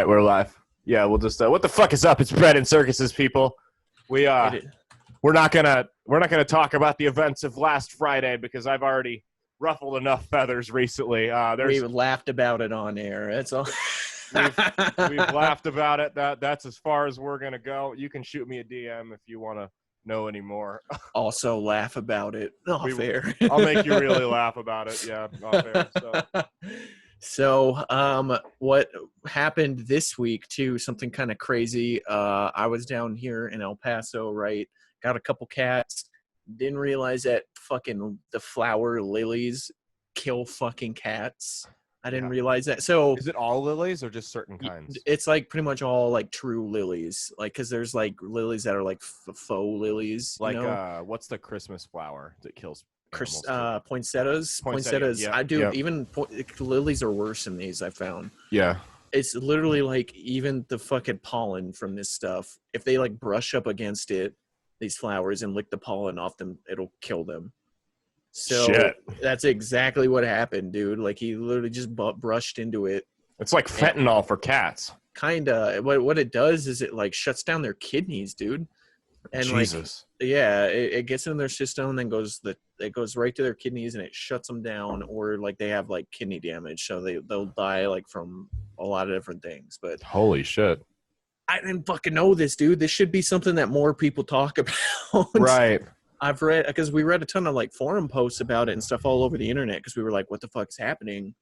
Right, we're live. Yeah, we'll just. What the fuck is up? It's Bread and Circuses, people. We're not gonna talk about the events of last Friday because I've already ruffled enough feathers recently. We've laughed about it on air. That's all. we've laughed about it. That's as far as we're gonna go. You can shoot me a DM if you want to know any more. Also laugh about it. Not fair. I'll make you really laugh about it. Yeah, not fair. So, what happened this week too? Something kind of crazy. I was down here in El Paso, right? Got a couple cats. Didn't realize that fucking the flower lilies kill fucking cats. I didn't realize that. So is it all lilies or just certain kinds? It's like pretty much all like true lilies. Like, cause there's like lilies that are like faux lilies. Like, what's the Christmas flower that kills? Poinsettias. Yeah. I do. Even lilies are worse than these, I found. Yeah. It's literally like even the fucking pollen from this stuff. If they like brush up against it, these flowers, and lick the pollen off them, it'll kill them. So that's exactly what happened, dude. Like he literally just brushed into it. It's like fentanyl for cats. Kinda. What it does is it like shuts down their kidneys, dude. And Jesus. It gets in their system, then it goes right to their kidneys, and it shuts them down, or like they have like kidney damage, so they'll die like from a lot of different things. But holy shit, I didn't fucking know this, dude. This should be something that more people talk about. Right. I've read, because we read a ton of like forum posts about it and stuff all over the internet, because we were like, what the fuck's happening?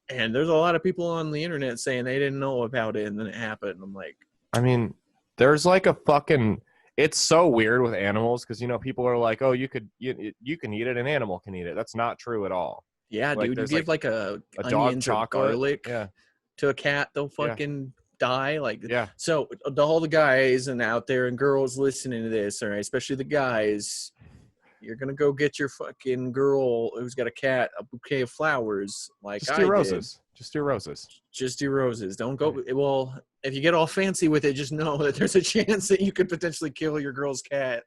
And there's a lot of people on the internet saying they didn't know about it, and then it happened. And I'm like, I mean, there's like a fucking, it's so weird with animals, because you know people are like, oh, you can eat it, an animal can eat it. That's not true at all. Yeah, like, dude, you give like a dog chocolate, or garlic to a cat, they'll fucking die. Like, so all the guys and out there and girls listening to this, all right, especially the guys, you're gonna go get your fucking girl who's got a cat a bouquet of flowers. Like, just do roses. Just do roses. Just do roses. Don't go. Well, if you get all fancy with it, just know that there's a chance that you could potentially kill your girl's cat.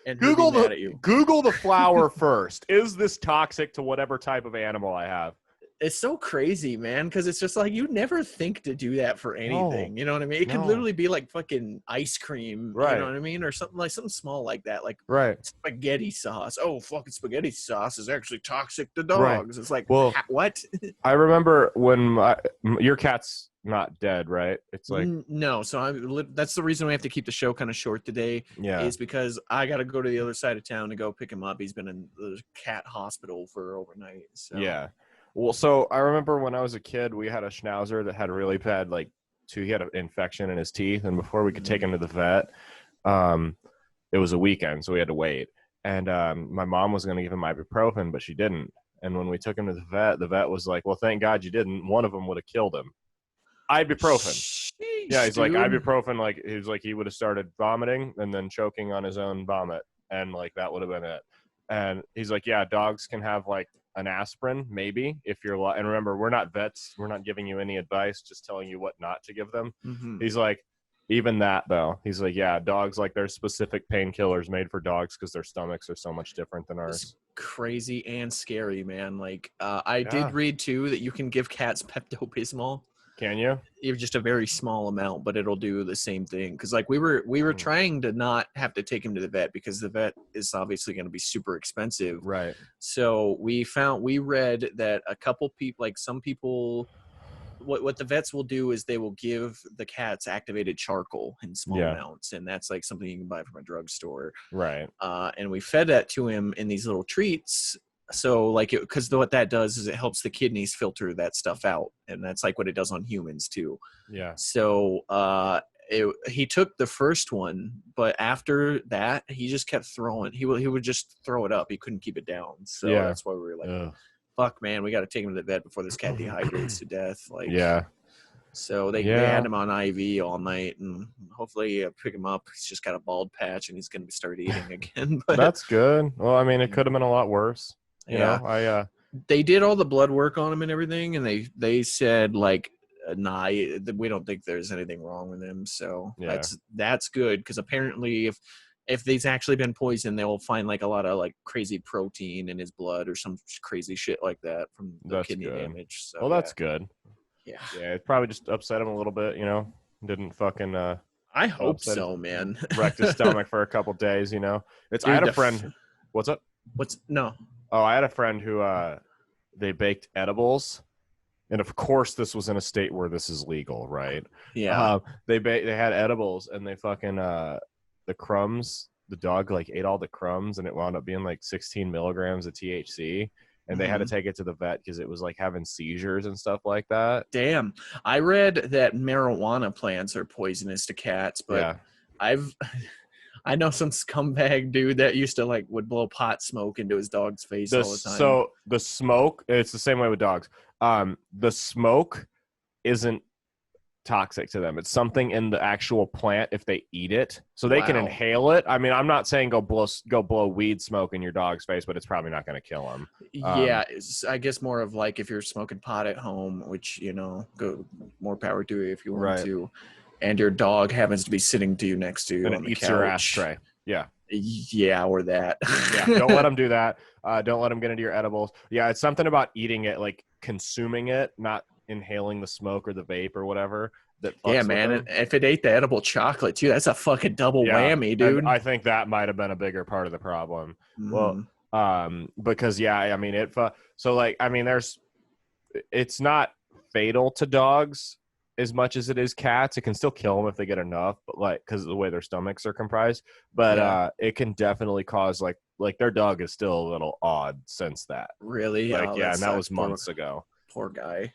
And Google the flower first. Is this toxic to whatever type of animal I have? It's so crazy, man, because it's just like you never think to do that for anything. You know what I mean? It could literally be like fucking ice cream, right? You know what I mean? Or something small like that, like spaghetti sauce. Oh, fucking spaghetti sauce is actually toxic to dogs. Right. It's like, well, what? I remember when your cat's not dead, right? It's like no. So that's the reason we have to keep the show kind of short today. Yeah, is because I got to go to the other side of town to go pick him up. He's been in the cat hospital for overnight. So. Yeah. Well, so I remember when I was a kid, we had a schnauzer that had really bad, he had an infection in his teeth, and before we could take him to the vet, it was a weekend, so we had to wait. And my mom was going to give him ibuprofen, but she didn't. And when we took him to the vet was like, well, thank God you didn't. One of them would have killed him. Ibuprofen. Sheesh, yeah, he's dude. like, ibuprofen, he would have started vomiting and then choking on his own vomit, and that would have been it. And he's like, yeah, dogs can have an aspirin, maybe, if you're and remember, we're not vets, we're not giving you any advice, just telling you what not to give them. He's like, even that though, he's like, yeah, dogs, there's specific painkillers made for dogs because their stomachs are so much different than ours. It's crazy and scary, man. I did read too that you can give cats Pepto-Bismol. Can you? Even just a very small amount, but it'll do the same thing. Because we were trying to not have to take him to the vet, because the vet is obviously going to be super expensive. Right. So we read that a couple people, some people, what the vets will do is they will give the cats activated charcoal in small amounts, and that's something you can buy from a drugstore. Right. And we fed that to him in these little treats. So because what that does is it helps the kidneys filter that stuff out, and that's what it does on humans too. Yeah. So he took the first one, but after that he just kept throwing. He would just throw it up. He couldn't keep it down. So that's why we were like, fuck, man, we got to take him to the vet before this cat dehydrates to death. So they had him on IV all night, and hopefully pick him up. He's just got a bald patch, and he's going to start eating again. But that's good. Well, I mean, it could have been a lot worse. You know, they did all the blood work on him and everything, and they said nah, we don't think there's anything wrong with him. So that's good, because apparently if they've actually been poisoned, they will find a lot of crazy protein in his blood or some crazy shit like that from the kidney damage. So, well, that's good. Yeah. Yeah, it probably just upset him a little bit, you know. Didn't fucking I hope upset so, man. wrecked his stomach for a couple days, you know. I Dude, had a friend. What's up? No. Oh, I had a friend who they baked edibles, and of course this was in a state where this is legal, right? Yeah. They had edibles, and they fucking the crumbs. The dog like ate all the crumbs, and it wound up being like 16 milligrams of THC. And they had to take it to the vet because it was like having seizures and stuff like that. Damn. I read that marijuana plants are poisonous to cats, but I know some scumbag dude that used to like would blow pot smoke into his dog's face all the time. So the smoke, it's the same way with dogs. The smoke isn't toxic to them. It's something in the actual plant if they eat it, so they can inhale it. I mean, I'm not saying go blow weed smoke in your dog's face, but it's probably not going to kill them. Yeah, I guess more of like if you're smoking pot at home, which, you know, go more power to you if you want to, and your dog happens to be sitting to you next to you and on it the eats couch. your ashtray. Yeah, or that. Yeah, don't let them do that. Don't let them get into your edibles. Yeah, it's something about eating it, like consuming it, not inhaling the smoke or the vape or whatever. That fucks man. with them. If it ate the edible chocolate too, that's a fucking double whammy, dude. And I think that might have been a bigger part of the problem. Well, because I mean so like, I mean, it's not fatal to dogs as much as it is cats. It can still kill them if they get enough, but like, because of the way their stomachs are comprised, but it can definitely cause like their dog is still a little odd since that. Really? Like, and that was months ago. Poor guy.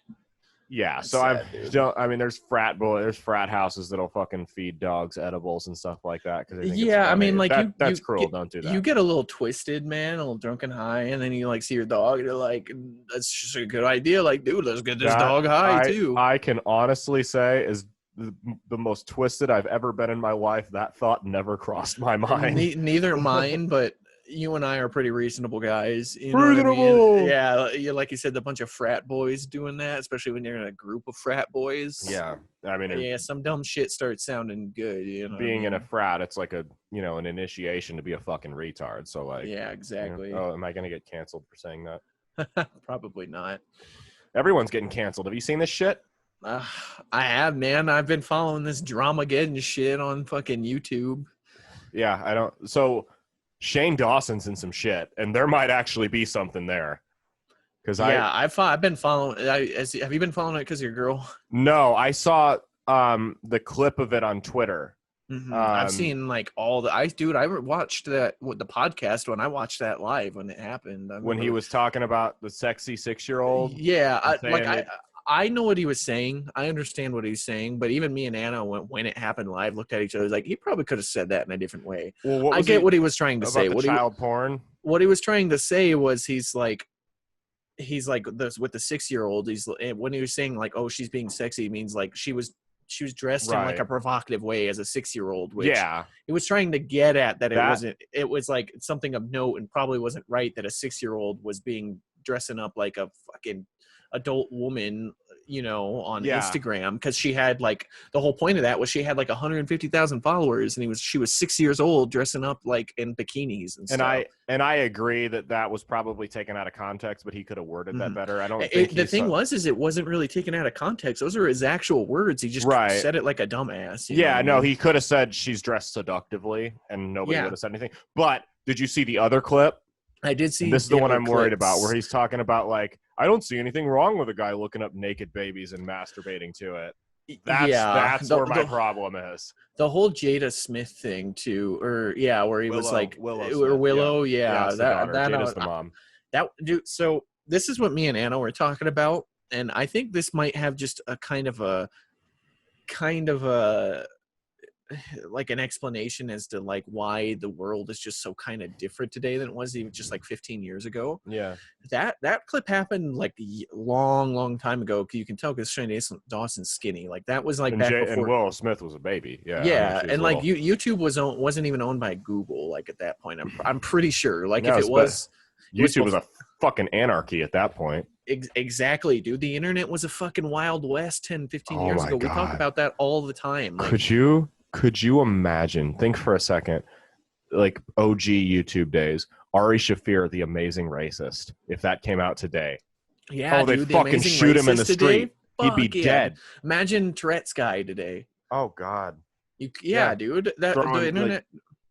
Yeah, That's so sad, I mean, there's frat houses that'll fucking feed dogs edibles and stuff like that. Cause I mean, like that's cruel. Don't do that. You get a little twisted, man, a little drunk and high, and then you like see your dog, and you're like, that's just a good idea. Like, dude, let's get this dog high too. I can honestly say, is the most twisted I've ever been in my life. That thought never crossed my mind. Neither mine, but you and I are pretty reasonable guys. You know reasonable. what I mean? Yeah, like you said, the bunch of frat boys doing that, especially when you're in a group of frat boys. Yeah, I mean, some dumb shit starts sounding good. You know, being in a frat, it's like an initiation to be a fucking retard. So like, yeah, exactly. Oh, am I gonna get canceled for saying that? Probably not. Everyone's getting canceled. Have you seen this shit? I have, man. I've been following this Dramageddon shit on fucking YouTube. Yeah, I don't. So Shane Dawson's in some shit, and there might actually be something there. Because I've been following. Have you been following it because of your girl? No, I saw the clip of it on Twitter. Mm-hmm. I've seen like all the I watched the podcast when I watched that live when it happened. When he was talking about the sexy 6-year-old. Yeah, I know what he was saying. I understand what he's saying, but even me and Anna, when it happened live, looked at each other like, he probably could have said that in a different way. Well, I get what he was trying to say. Child porn. What he was trying to say was he's like this with the 6-year-old. When he was saying like, oh, she's being sexy, it means like she was dressed in like a provocative way as a 6-year-old. Which he was trying to get at that it was like something of note and probably wasn't right that a 6-year-old was dressing up like a fucking adult woman, on Instagram, because she had like the whole point of that was she had like 150,000 followers and she was 6 years old dressing up like in bikinis and stuff. And I agree that was probably taken out of context, but he could have worded that better. I don't think the thing was it wasn't really taken out of context. Those are his actual words. He just said it like a dumbass. He could have said she's dressed seductively and nobody would have said anything. But did you see the other clip? I did see. This is the one I'm worried about, where he's talking about like, I don't see anything wrong with a guy looking up naked babies and masturbating to it. That's where my problem is. The whole Jada Smith thing too, where he was like Willow. Jada's the mom. That dude. So this is what me and Anna were talking about, and I think this might have just a kind of a like an explanation as to like why the world is just so kind of different today than it was even just like 15 years ago. Yeah. That clip happened like long time ago. You can tell because Shane Dawson's skinny. Like that was like and back before. And Will Smith was a baby. Yeah. Yeah. And like YouTube wasn't even owned by Google. Like at that point, I'm pretty sure. Like if it was, YouTube was a fucking anarchy at that point. Exactly, dude. The internet was a fucking Wild West 10, 15 years ago. We talk about that all the time. Like, Could you imagine? Think for a second, like OG YouTube days, Ari Shaffir, the amazing racist. If that came out today, yeah, they fucking shoot him in the street. He'd be dead. Imagine Tourette's guy today. Oh God. Dude. Throwing,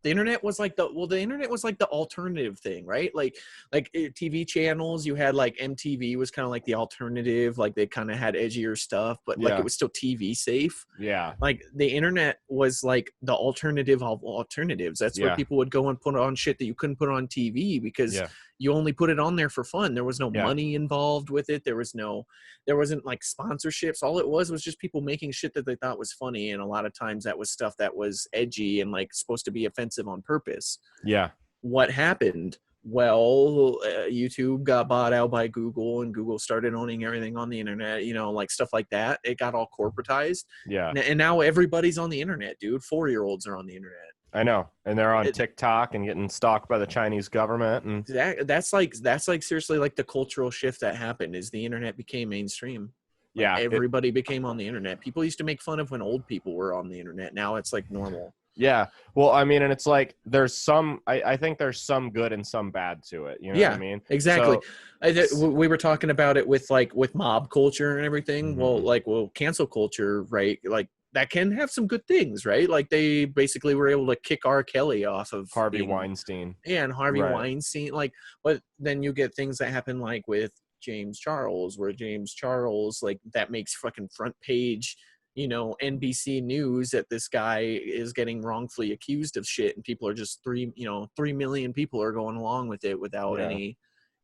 The internet was like the internet was like the alternative thing, right? Like TV channels, you had like MTV was kind of like the alternative, like they kind of had edgier stuff, but like it was still TV safe. Yeah. Like the internet was like the alternative of alternatives. That's where people would go and put on shit that you couldn't put on TV because you only put it on there for fun. There was no money involved with it. There wasn't like sponsorships. All it was just people making shit that they thought was funny. And a lot of times that was stuff that was edgy and like supposed to be offensive on purpose. Yeah. What happened? Well, YouTube got bought out by Google and Google started owning everything on the internet, like stuff like that. It got all corporatized. Yeah. And now everybody's on the internet, dude. 4-year-olds are on the internet. I know. And they're on TikTok and getting stalked by the Chinese government. And that's like seriously like the cultural shift that happened is the internet became mainstream. Like everybody became on the internet. People used to make fun of when old people were on the internet. Now it's like normal. Yeah. Well, I mean, and it's like there's I think there's some good and some bad to it. You know what I mean? Exactly. So, we were talking about it with mob culture and everything. Mm-hmm. Well, cancel culture, right? Like that can have some good things, right? Like they basically were able to kick R. Kelly off of Harvey Weinstein. Yeah, and Harvey Weinstein. Like, but then you get things that happen like with James Charles, where James Charles, like that makes fucking front page, NBC News that this guy is getting wrongfully accused of shit, and people are just 3 million people are going along with it without any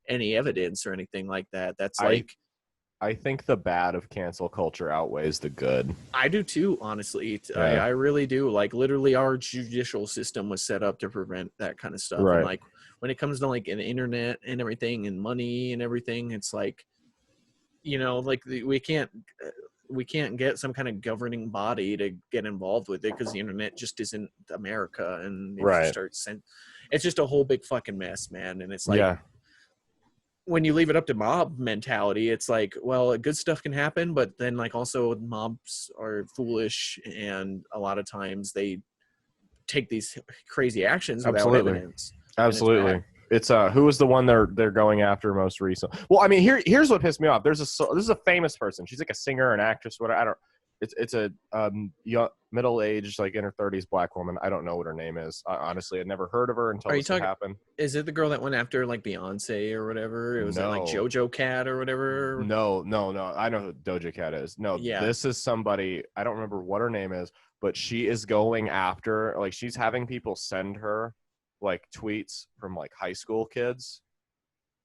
evidence or anything like that. That's I think the bad of cancel culture outweighs the good. I do too, honestly. I really do. Like literally our judicial system was set up to prevent that kind of stuff. Right. And like when it comes to like an internet and everything and money and everything, it's like, like we can't get some kind of governing body to get involved with it because the internet just isn't America. And it's just a whole big fucking mess, man. And it's like, when you leave it up to mob mentality, it's like, well, good stuff can happen, but then like also mobs are foolish, and a lot of times they take these crazy actions without evidence. Absolutely. It's who was the one they're going after most recently? Well, I mean, here's what pissed me off. This is a famous person. She's like a singer, an actress, whatever. I don't. It's a young, middle-aged, like in her 30s black woman. I don't know what her name is. Honestly, I'd never heard of her until this happened. Is it the girl that went after like Beyonce or whatever? It was like Jojo Cat or whatever. No. I know who Doja Cat is. No, this is somebody. I don't remember what her name is, but she is going after. Like she's having people send her like tweets from like high school kids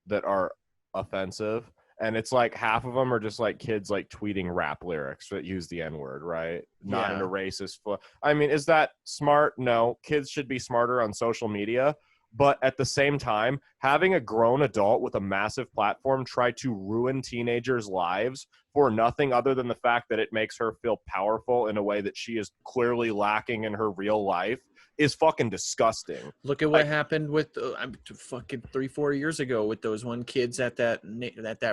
that are offensive. And it's like half of them are just like kids like tweeting rap lyrics that use the N-word, right? Not in a racist. I mean, is that smart? No. Kids should be smarter on social media. But at the same time, having a grown adult with a massive platform try to ruin teenagers' lives for nothing other than the fact that it makes her feel powerful in a way that she is clearly lacking in her real life is fucking disgusting. Look at what happened with fucking 3-4 years ago with those one kids at that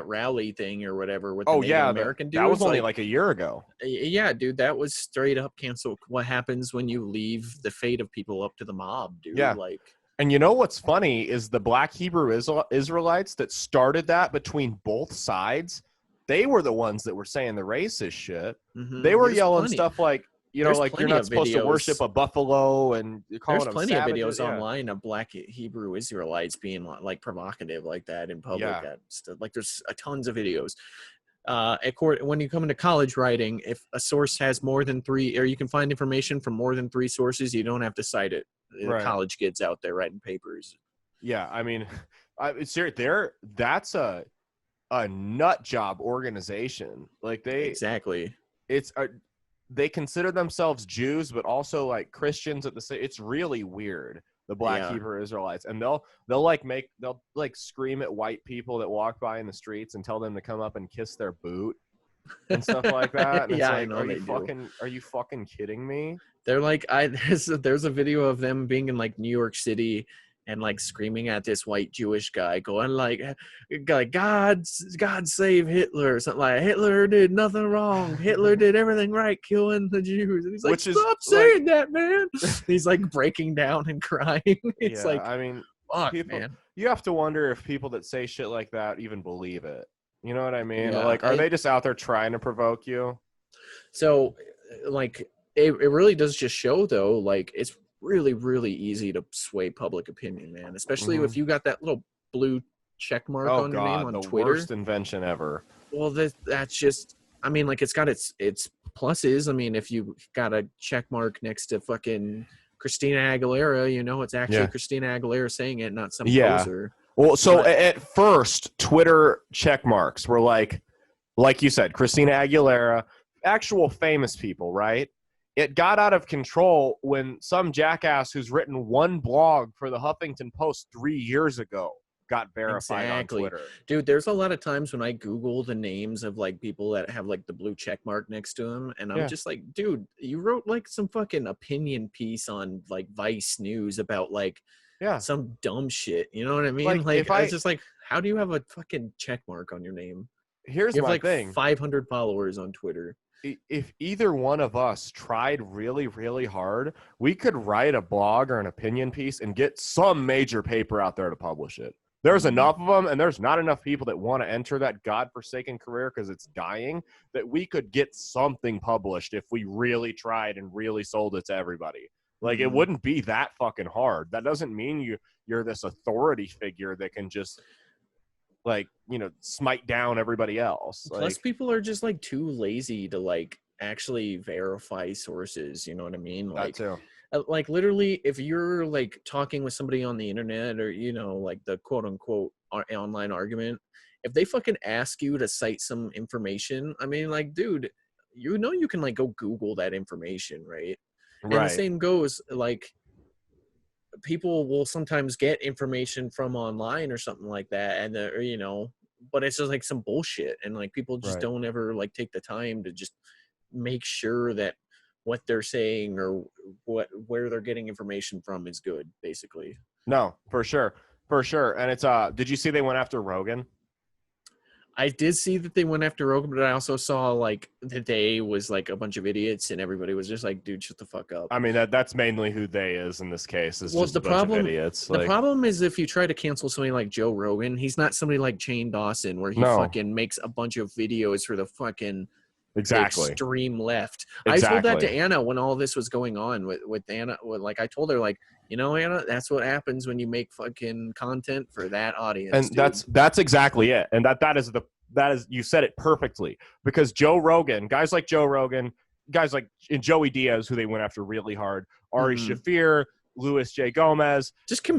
rally thing or whatever with the Native American dudes. That was only like a year ago. Yeah, dude, that was straight up cancel. What happens when you leave the fate of people up to the mob, dude? Yeah. And you know what's funny is the Black Hebrew Israelites that started that between both sides, they were the ones that were saying the racist shit. Mm-hmm. They were yelling stuff like, like you're not supposed to worship a buffalo, and you're calling them savages. There's plenty of videos online of Black Hebrew Israelites being like provocative like that in public. Like there's tons of videos. When you come into college writing, if a source has more than 3, or you can find information from more than 3 sources, you don't have to cite it. College kids out there writing papers. Yeah, I mean, it's serious. That's a nut job organization. Like they consider themselves Jews, but also like Christians at the same. It's really weird. The Black Hebrew Israelites, and they'll scream at white people that walk by in the streets and tell them to come up and kiss their boot and stuff like that. And I know are you fucking kidding me? They're like, there's a video of them being in like New York City and like screaming at this white Jewish guy, going like God save Hitler, or something like Hitler did nothing wrong. Hitler did everything right, killing the Jews. And he's like, stop saying that, man. He's like breaking down and crying. It's like, I mean, fuck, people, man. You have to wonder if people that say shit like that even believe it. You know what I mean? Yeah, Like, are they just out there trying to provoke you? So, like, it really does just show, though, like, it's really, really easy to sway public opinion, man. Especially if you got that little blue check mark Oh on your name God, on the Twitter. worst invention ever. Well, that's just, I mean, like, it's got its pluses. I mean, if you got a check mark next to fucking Christina Aguilera, you know, it's actually Christina Aguilera saying it, not some poser. Well, so at first, Twitter check marks were like you said, Christina Aguilera, actual famous people, right? It got out of control when some jackass who's written one blog for the Huffington Post 3 years ago got verified on Twitter. Dude, there's a lot of times when I Google the names of like people that have like the blue check mark next to them, and I'm just like, dude, you wrote like some fucking opinion piece on like Vice News about like some dumb shit. You know what I mean? Like I was just like, how do you have a fucking check mark on your name? Here's you have my like thing. 500 followers on Twitter. If either one of us tried really, really hard, we could write a blog or an opinion piece and get some major paper out there to publish it. There's enough of them, and there's not enough people that want to enter that godforsaken career because it's dying, that we could get something published if we really tried and really sold it to everybody. Like, it wouldn't be that fucking hard. That doesn't mean you're this authority figure that can just, like, you know, smite down everybody else. Plus, people are just like too lazy to like actually verify sources. You know what I mean? Like, that too. Like literally, if you're like talking with somebody on the internet, or you know, like the quote unquote online argument, if they fucking ask you to cite some information, I mean, like, dude, you know, you can like go Google that information, right? And the same goes, like, people will sometimes get information from online or something like that, and or, you know, but it's just like some bullshit, and like people just don't ever like take the time to just make sure that what they're saying or where they're getting information from is good, basically. No, for sure. And it's did you see they went after Rogan? I did see that they went after Rogan, but I also saw like the day was like a bunch of idiots, and everybody was just like, dude, shut the fuck up. I mean, that's mainly who they is in this case. Is just a bunch of idiots. The problem is if you try to cancel somebody like Joe Rogan, he's not somebody like Shane Dawson where he fucking makes a bunch of videos for the fucking extreme left. I told that to Anna when all this was going on with Anna. Like, I told her, like, you know, Anna, that's what happens when you make fucking content for that audience. And dude, that's exactly it. And that is you said it perfectly, because Joe Rogan, guys like Joe Rogan, guys like Joey Diaz, who they went after really hard, Ari Shaffir, Louis J. Gomez, just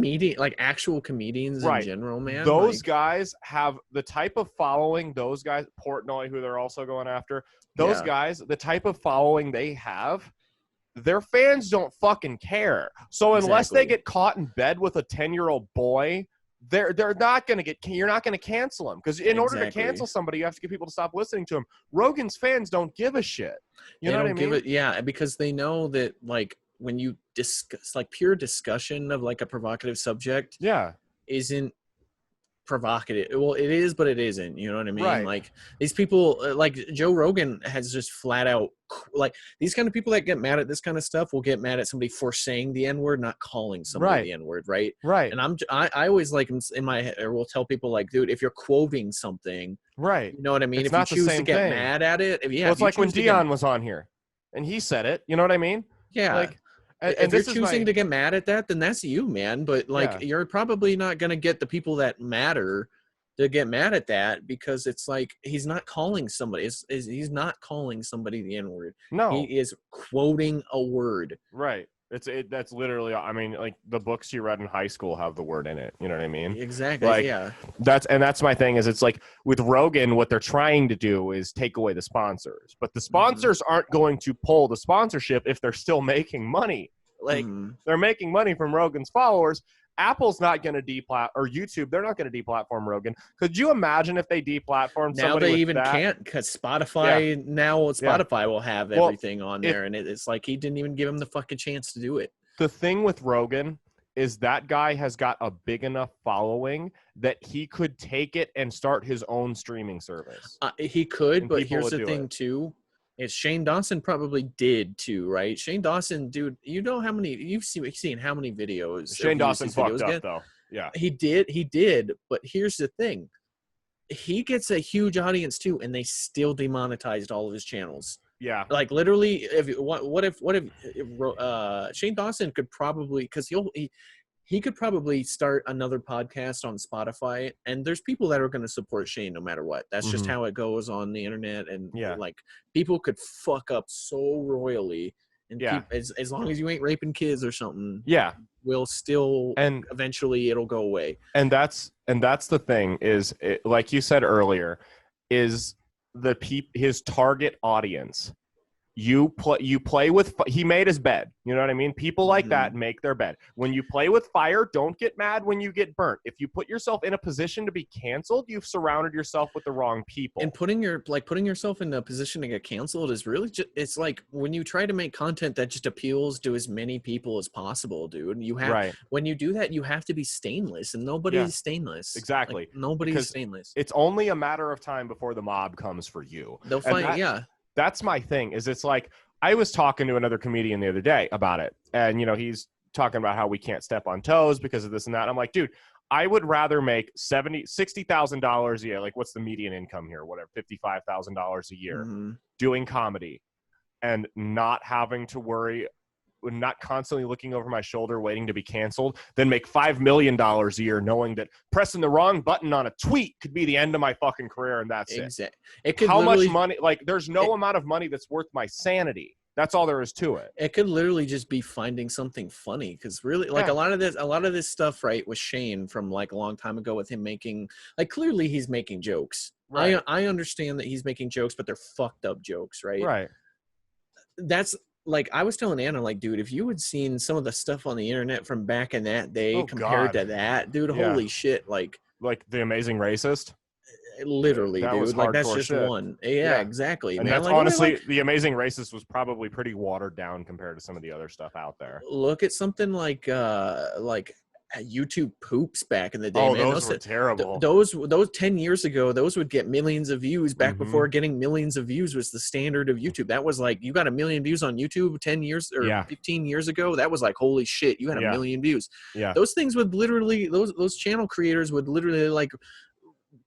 actual comedians in general, man. Those guys have the type of following, those guys, Portnoy, who they're also going after, those guys, the type of following they have, their fans don't fucking care. So unless they get caught in bed with a 10-year-old boy, they're not going to you're not going to cancel them, because in order to cancel somebody, you have to get people to stop listening to him. Rogan's fans don't give a shit. You know what I mean? Because they know that, like, when you discuss, like, pure discussion of like a provocative subject isn't provocative. Well, it is, but it isn't. You know what I mean? Like, these people, like Joe Rogan has just flat out, like, these kind of people that get mad at this kind of stuff will get mad at somebody for saying the N-word, not calling somebody the N-word, right? And I always, like, in my head, or will tell people, like, dude, if you're quoting something, you know what I mean? It's if you choose to get mad at it, it's like when Dion was on here and he said it, you know what I mean? Like, if you're choosing to get mad at that, then that's you, man. But like, you're probably not going to get the people that matter to get mad at that, because it's like, he's not calling somebody. He's not calling somebody the N-word. No, he is quoting a word. Right. That's literally, I mean, like, the books you read in high school have the word in it. You know what I mean? Exactly. Like, that's my thing, is it's like with Rogan, what they're trying to do is take away the sponsors, but the sponsors aren't going to pull the sponsorship if they're still making money. Like, they're making money from Rogan's followers. Apple's not going to or YouTube, they're not going to deplatform Rogan. Could you imagine if they deplatformed somebody? Now they even can't, because Spotify Spotify will have everything on there, and it's like he didn't even give him the fucking chance to do it. The thing with Rogan is that guy has got a big enough following that he could take it and start his own streaming service. He could, but here's the thing too. It's Shane Dawson probably did too, right? Shane Dawson, dude, you know how many you've seen how many videos Shane Dawson fucked up though. Yeah. He did, but here's the thing. he gets a huge audience too, and they still demonetized all of his channels. Yeah. Like literally, what if Shane Dawson could probably, because he could probably start another podcast on Spotify, and there's people that are going to support Shane no matter what. That's just how it goes on the internet, and like people could fuck up so royally, and as long as you ain't raping kids or something, will still, and eventually it'll go away. And that's the thing is, like you said earlier, is his target audience. You play with, he made his bed. You know what I mean? People like that make their bed. When you play with fire, don't get mad when you get burnt. If you put yourself in a position to be canceled, you've surrounded yourself with the wrong people. And putting yourself in a position to get canceled is really just, it's like when you try to make content that just appeals to as many people as possible, dude. You have when you do that, you have to be stainless, and nobody is stainless. Exactly. Like, nobody's stainless. It's only a matter of time before the mob comes for you. They'll find That's my thing, is it's like, I was talking to another comedian the other day about it, and, he's talking about how we can't step on toes because of this and that. I'm like, dude, I would rather make $60,000 a year. Like, what's the median income here? Whatever, $55,000 a year doing comedy, and not having to worry, not constantly looking over my shoulder waiting to be canceled, then make $5 million a year knowing that pressing the wrong button on a tweet could be the end of my fucking career, and that's it. Could how much money, like, there's no amount of money that's worth my sanity. That's all there is to it. It could literally just be finding something funny, because really, like, a lot of this stuff, right, with Shane from like a long time ago, with him making, like, clearly he's making jokes. Right. I understand that he's making jokes, but they're fucked up jokes, right? Right. That's, like, I was telling Anna, like, dude, if you had seen some of the stuff on the internet from back in that day compared to that, dude, holy shit, like The Amazing Racist. Literally, dude, like, that's just shit. One. Yeah, exactly. And man. that's like, honestly, The Amazing Racist was probably pretty watered down compared to some of the other stuff out there. Look at something like YouTube poops back in the day. Man. Those were terrible. Those 10 years ago, those would get millions of views back before getting millions of views was the standard of YouTube. That was like, you got 1 million views on YouTube 10 years or 15 years ago. That was like, holy shit, you had 1 million views. Yeah. Those things would literally, those channel creators would literally like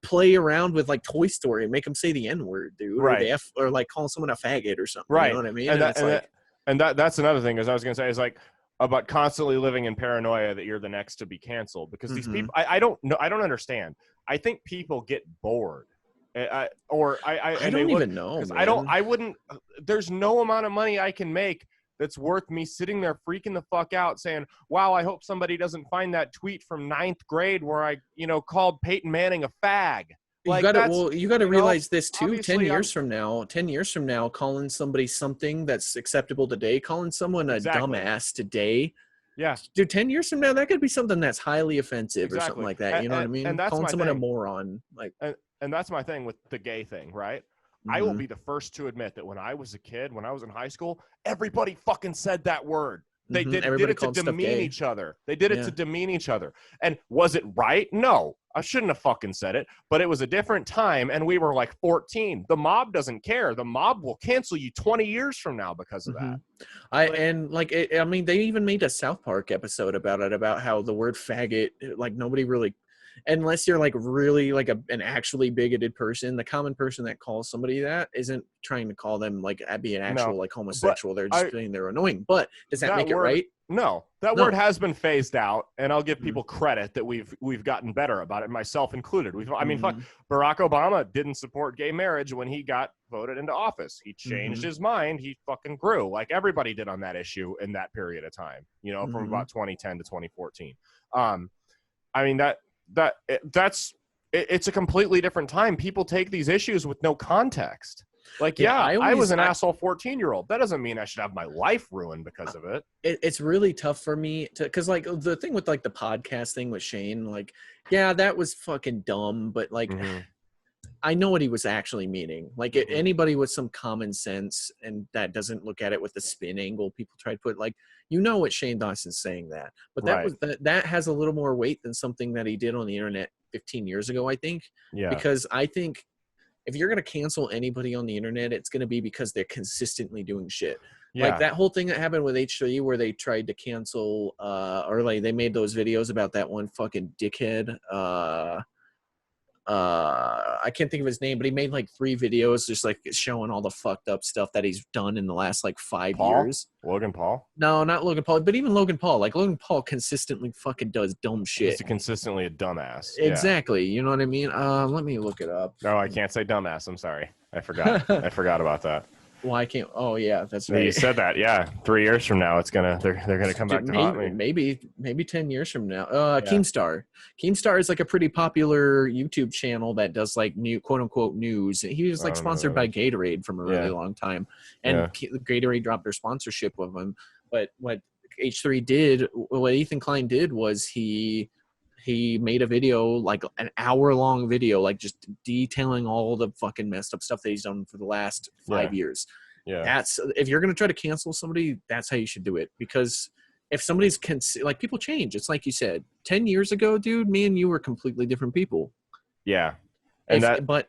play around with like Toy Story and make them say the N-word, dude. Right. Or like call someone a faggot or something. Right. You know what I mean? And that's another thing, as I was going to say, is like, about constantly living in paranoia that you're the next to be canceled, because these people, I don't know, I don't understand. I think people get bored, I don't even know. I wouldn't. There's no amount of money I can make that's worth me sitting there freaking the fuck out saying, wow, I hope somebody doesn't find that tweet from 9th grade where I, called Peyton Manning a fag. Like, you got to realize this too. 10 years from now, calling somebody something that's acceptable today, calling someone a dumbass today. Yeah. Dude, 10 years from now, that could be something that's highly offensive or something like that. You know what I mean? And that's calling someone thing. A moron. Like, and that's my thing with the gay thing, right? I will be the first to admit that when I was a kid, when I was in high school, everybody fucking said that word. They did it to demean each other. They did it to demean each other. And was it right? No, I shouldn't have fucking said it. But it was a different time, and we were like 14. The mob doesn't care. The mob will cancel you 20 years from now because of that. I mean, they even made a South Park episode about it, about how the word faggot, like, nobody really, unless you're like really like an actually bigoted person, the common person that calls somebody that isn't trying to call them like be an actual like homosexual. They're just saying they're annoying. But does that make it right? No, that word has been phased out, and I'll give people credit that we've gotten better about it, myself included. I mean, fuck, Barack Obama didn't support gay marriage when he got voted into office. He changed his mind. He fucking grew, like everybody did on that issue in that period of time. From about 2010 to 2014. I mean it's a completely different time. People take these issues with no context. Like, I was an asshole 14-year-old. That doesn't mean I should have my life ruined because of it. It's really tough for me to, because like the thing with like the podcast thing with Shane, like, yeah, that was fucking dumb, but like, I know what he was actually meaning. Like, anybody with some common sense and that doesn't look at it with the spin angle people try to put, like, what Shane Dawson's saying that, but that has a little more weight than something that he did on the internet 15 years ago, I think. Yeah. Because I think if you're going to cancel anybody on the internet, it's going to be because they're consistently doing shit. Yeah. Like that whole thing that happened with H3 where they tried to cancel, or like they made those videos about that one fucking dickhead, I can't think of his name, but he made like 3 videos just like showing all the fucked up stuff that he's done in the last like 5 years. Logan Paul? No, not Logan Paul, but even Logan Paul. Like Logan Paul consistently fucking does dumb shit. He's consistently a dumbass. Exactly. You know what I mean? Let me look it up. No, I can't say dumbass. I'm sorry. I forgot. I forgot about that. Well, I can't. Oh yeah, that's right. You said that. Yeah, 3 years from now, they're gonna come back to haunt me. Maybe 10 years from now. Keemstar is like a pretty popular YouTube channel that does like new quote unquote news. He was like sponsored by Gatorade from a really long time, and Gatorade dropped their sponsorship of him. But what H3 did, what Ethan Klein did, was he made a video, like an hour-long video, like just detailing all the fucking messed up stuff that he's done for the last 5 years. Yeah. That's, if you're going to try to cancel somebody, that's how you should do it. Because if somebody's, like, people change. It's like you said, 10 years ago, dude, me and you were completely different people. Yeah. And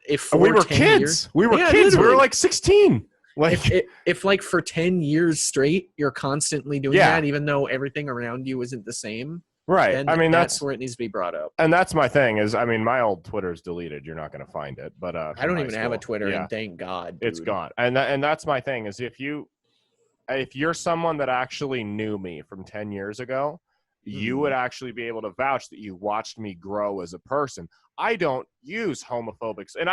if we were kids. We were kids. We were like 16. Like if like for 10 years straight, you're constantly doing that, even though everything around you isn't the same. Right. And I mean, that's where it needs to be brought up. And that's my thing is, I mean, my old Twitter's deleted. You're not going to find it. But I don't even have a Twitter, and thank God, dude. It's gone. And that's my thing is if you're someone that actually knew me from 10 years ago, you would actually be able to vouch that you watched me grow as a person. I don't use homophobics. And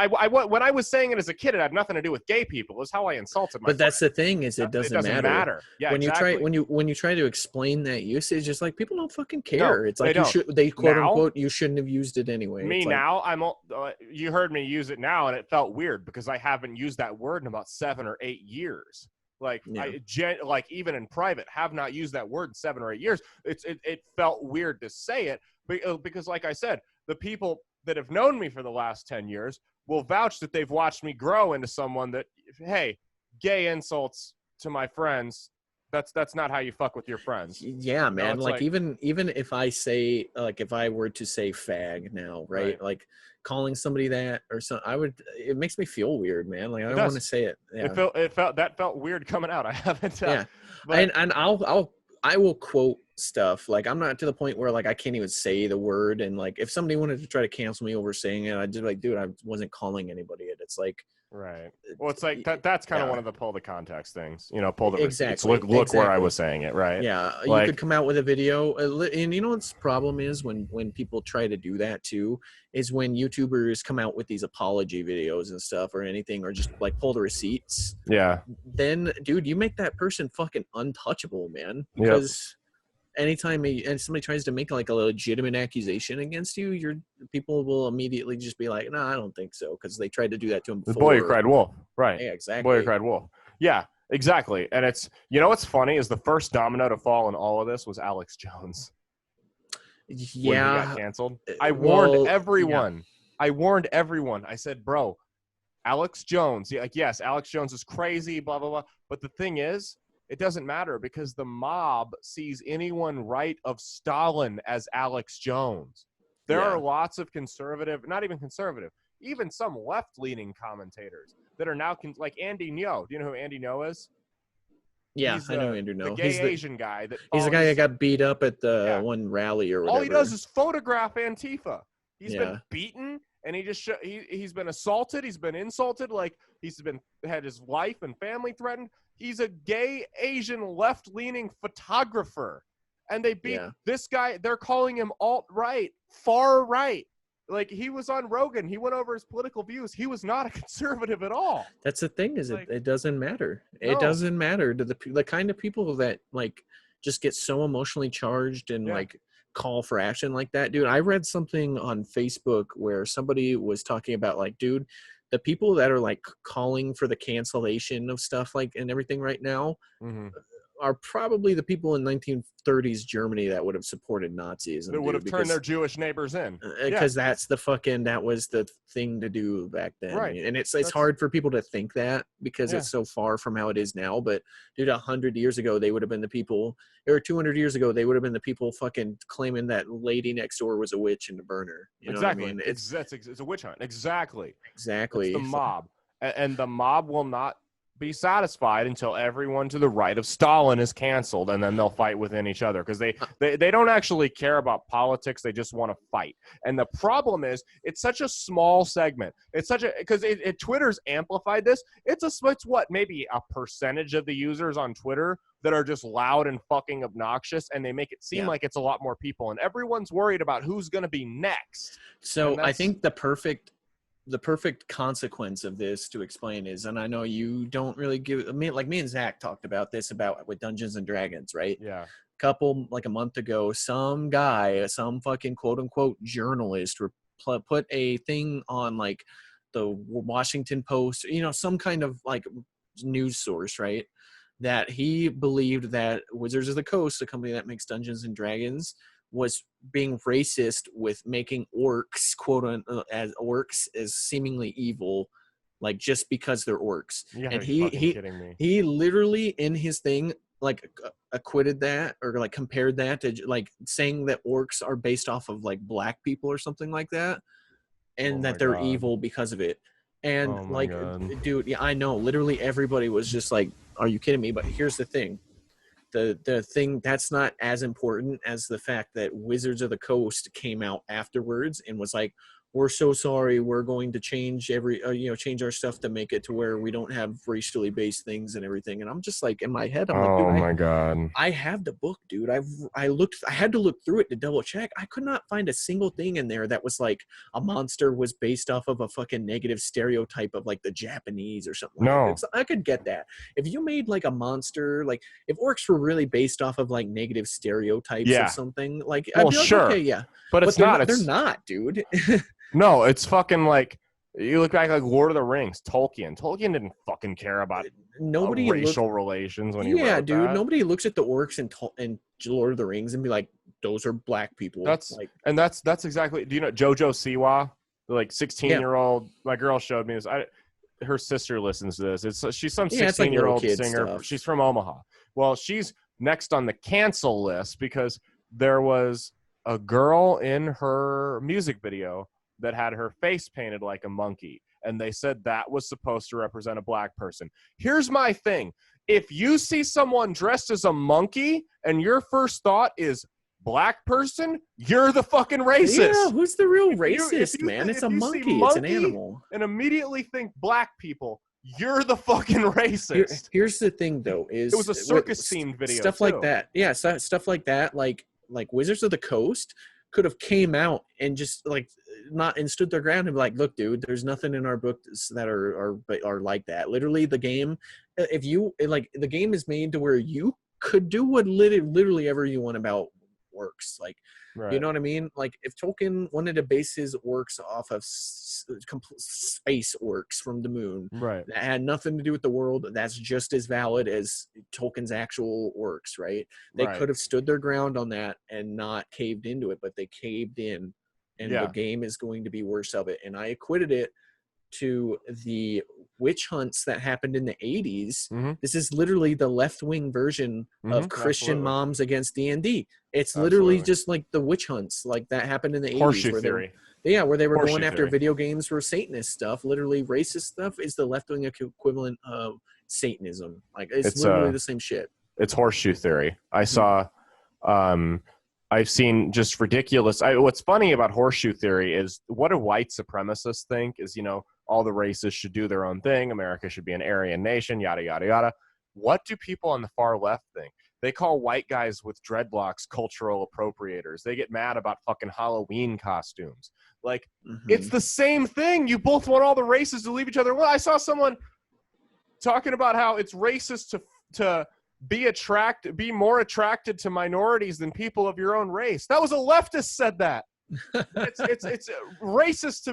when I was saying it as a kid, it had nothing to do with gay people. It was how I insulted my But that's the thing is it doesn't matter. Yeah, when exactly. you try to explain that usage, it's like people don't fucking care. No, it's like they quote unquote you shouldn't have used it anyway. Me now, you heard me use it now, and it felt weird because I haven't used that word in about 7 or 8 years. Like like even in private, have not used that word in 7 or 8 years. It felt weird to say it because, like I said, the people that have known me for the last 10 years will vouch that they've watched me grow into someone that, hey, gay insults to my friends. That's not how you fuck with your friends. Yeah, man. Like even if I say, like, if I were to say fag now, right? Like calling somebody that or something, it makes me feel weird, man. Like I don't want to say it. Yeah. That felt weird coming out. I haven't. Yeah. And I will quote stuff. Like I'm not to the point where like I can't even say the word. And like if somebody wanted to try to cancel me over saying it, I'd just like, dude, I wasn't calling anybody it. It's like, right. Well, it's like that's kind of one of the pull the context things. You know, pull the exactly. Look exactly. Where I was saying it, right? Yeah, like, you could come out with a video, and you know what's the problem is when people try to do that too, is when YouTubers come out with these apology videos and stuff or anything, or just like pull the receipts. Yeah. Then, dude, you make that person fucking untouchable, man. Because anytime somebody tries to make like a legitimate accusation against you, people will immediately just be like, "No, I don't think so," because they tried to do that to him before. The boy who cried wolf, right? Yeah, exactly. Boy who cried wolf. Yeah, exactly. And it's, you know what's funny is the first domino to fall in all of this was Alex Jones. Yeah, when he got canceled. I warned everyone. I warned everyone. I said, "Bro, Alex Jones. Like, yes, Alex Jones is crazy. Blah blah blah." But the thing is, it doesn't matter because the mob sees anyone right of Stalin as Alex Jones. There are lots of conservative, not even conservative, even some left-leaning commentators that are now like Andy Ngo. Do you know who Andy Ngo is? Yeah, I know Andrew Ngo. The gay Asian guy. He's the guy that got beat up at the one rally or whatever. All he does is photograph Antifa. He's been beaten, and he's been assaulted. He's been insulted. Like had his life and family threatened. He's a gay Asian left-leaning photographer, and they beat this guy. They're calling him alt-right, far-right. Like, he was on Rogan. He went over his political views. He was not a conservative at all. That's the thing is it doesn't matter. No. It doesn't matter to the kind of people that, like, just get so emotionally charged and, like, call for action like that. Dude, I read something on Facebook where somebody was talking about, like, dude, the people that are like calling for the cancellation of stuff like and everything right now are probably the people in 1930s Germany that would have supported Nazis. They would have turned their Jewish neighbors in. Because that was the thing to do back then. Right. And it's hard for people to think that because it's so far from how it is now. But dude, 100 years ago, they would have been the people, or 200 years ago, they would have been the people fucking claiming that lady next door was a witch and a burner. You know what I mean? It's a witch hunt. Exactly. Exactly. It's the mob. And the mob will not be satisfied until everyone to the right of Stalin is canceled, and then they'll fight within each other, because they don't actually care about politics. They just want to fight. And the problem is, it's such a small segment. It's such a, because Twitter's amplified this. It's what, maybe a percentage of the users on Twitter that are just loud and fucking obnoxious, and they make it seem like it's a lot more people, and everyone's worried about who's going to be next. So I think the perfect consequence of this to explain is, and I know you don't really give, me and Zach talked about this with Dungeons and Dragons, right? Yeah. A month ago, some guy, some fucking quote unquote journalist put a thing on like the Washington Post, some kind of like news source, right? That he believed that Wizards of the Coast, the company that makes Dungeons and Dragons, was being racist with making orcs, as orcs, as seemingly evil, like just because they're orcs. And he literally in his thing like acquitted that, or like compared that to like saying that orcs are based off of like black people or something like that, and that they're evil because of it. And dude, yeah, I know, literally everybody was just like, are you kidding me? But here's the thing. The thing that's not as important as the fact that Wizards of the Coast came out afterwards and was like, we're so sorry, we're going to change change our stuff to make it to where we don't have racially based things and everything. And I'm just like, in my head, I'm like, dude, my God, I have the book, dude. I had to look through it to double check. I could not find a single thing in there that was like a monster was based off of a fucking negative stereotype of like the Japanese or something. No. Like that. I could get that. If you made like a monster, like if orcs were really based off of like negative stereotypes of something, like, well, I'd be like, sure, okay, yeah, but it's not. They're not, dude. No, it's fucking like, you look back like Lord of the Rings, Tolkien didn't fucking care about racial relations when he wrote dude, that. nobody looks at the orcs in Lord of the Rings and be like, those are black people. That's exactly. Do you know Jojo Siwa, the like 16-year-old? My girl showed me this. Her sister listens to this. She's some 16-year-old singer. Stuff. She's from Omaha. Well, she's next on the cancel list because there was a girl in her music video that had her face painted like a monkey, and they said that was supposed to represent a black person. Here's my thing. If you see someone dressed as a monkey and your first thought is black person, you're the fucking racist. Yeah, who's the real racist, man? It's a monkey. It's an animal. And immediately think black people, you're the fucking racist. Here's the thing, though, is it was a circus-themed video. Stuff like that. Yeah, stuff like that, like Wizards of the Coast could have came out and just like stood their ground and be like, look, dude, there's nothing in our books that are like that. Literally, the game, if you like, the game is made to where you could do what literally ever you want about works. Like, right. You know what I mean? Like, if Tolkien wanted to base his works off of space orcs from the moon, right, that had nothing to do with the world, that's just as valid as Tolkien's actual works, right? They could have stood their ground on that and not caved into it, but they caved in, and the game is going to be worse of it. And I equated it to the witch hunts that happened in the 80s. Mm-hmm. This is literally the left-wing version of Christian moms against D&D. It's literally just like the witch hunts like that happened in the 80s. Horseshoe theory. Where they were going after video games for Satanist stuff. Literally racist stuff is the left-wing equivalent of Satanism. Like, it's literally the same shit. It's horseshoe theory. I saw I've seen just ridiculous. What's funny about horseshoe theory is what do white supremacists think is, all the races should do their own thing. America should be an Aryan nation, yada, yada, yada. What do people on the far left think? They call white guys with dreadlocks cultural appropriators. They get mad about fucking Halloween costumes. Like, it's the same thing. You both want all the races to leave each other. Well, I saw someone talking about how it's racist to be more attracted to minorities than people of your own race. That was a leftist said that. It's racist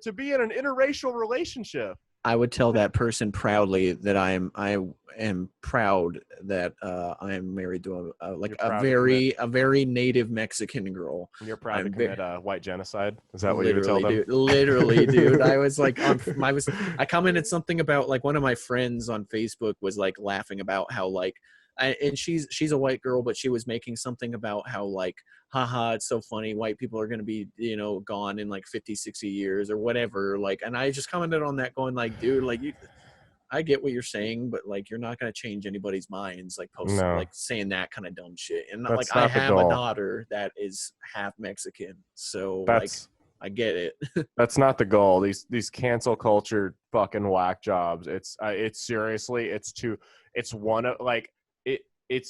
to be in an interracial relationship. I would tell that person proudly that I am proud that I am married to a very native Mexican girl. You're proud to commit white genocide? Is that what you would tell them? Dude, literally, dude. I was like, I commented something about like one of my friends on Facebook was like laughing about how like, and she's a white girl, but she was making something about how like, haha, it's so funny, white people are going to be, gone in like 50, 60 years or whatever. Like, and I just commented on that going like, dude, like I get what you're saying, but like you're not gonna change anybody's minds like like saying that kind of dumb shit. And That's like not I the have goal. a daughter that is half Mexican, so That's I get it. that's not the goal. These cancel culture fucking whack jobs. It's seriously it's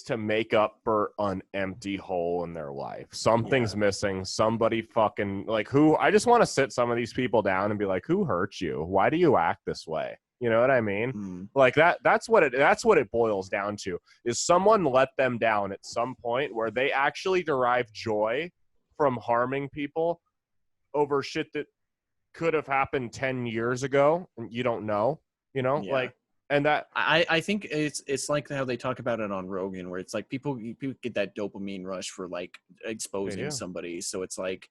to make up for an empty hole in their life. Something's missing. Somebody fucking like who I just want to sit some of these people down and be like, who hurt you? Why do you act this way? You know what I mean? Like that's what it boils down to, is someone let them down at some point where they actually derive joy from harming people over shit that could have happened 10 years ago and you don't know, like, and that I think it's like how they talk about it on Rogan, where it's like people get that dopamine rush for like exposing somebody. So it's like,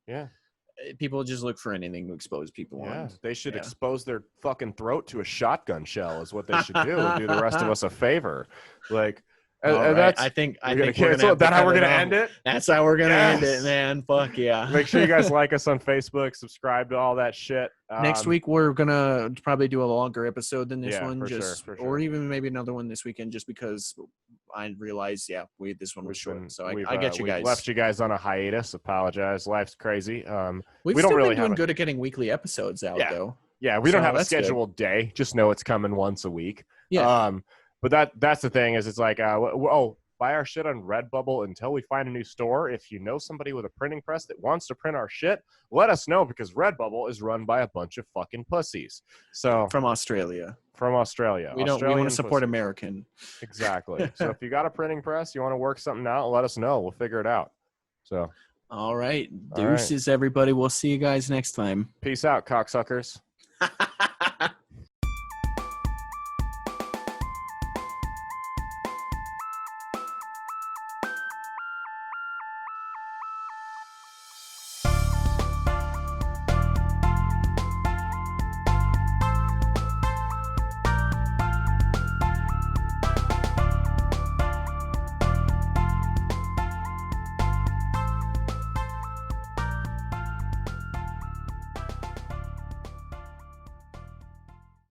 people just look for anything to expose people on. They should expose their fucking throat to a shotgun shell is what they should do. Do the rest of us a favor. Like, and that's, I think we're gonna that how we're gonna end it. That's how we're gonna end it, man. Fuck yeah. Make sure you guys like us on Facebook, subscribe to all that shit. Next week we're gonna probably do a longer episode than this one, for sure. Or even maybe another one this weekend, just because I realized this one was short. So I get you guys. Left you guys on a hiatus. Apologize. Life's crazy. We don't really been doing good at getting weekly episodes out though. Yeah, we don't have a scheduled day. Just know it's coming once a week. Yeah. But that's the thing, is it's like, buy our shit on Redbubble until we find a new store. If you know somebody with a printing press that wants to print our shit, let us know, because Redbubble is run by a bunch of fucking pussies. So from Australia. We want to support American. Exactly. So if you got a printing press, you want to work something out, let us know. We'll figure it out. So. All right. Deuces, everybody. We'll see you guys next time. Peace out, cocksuckers.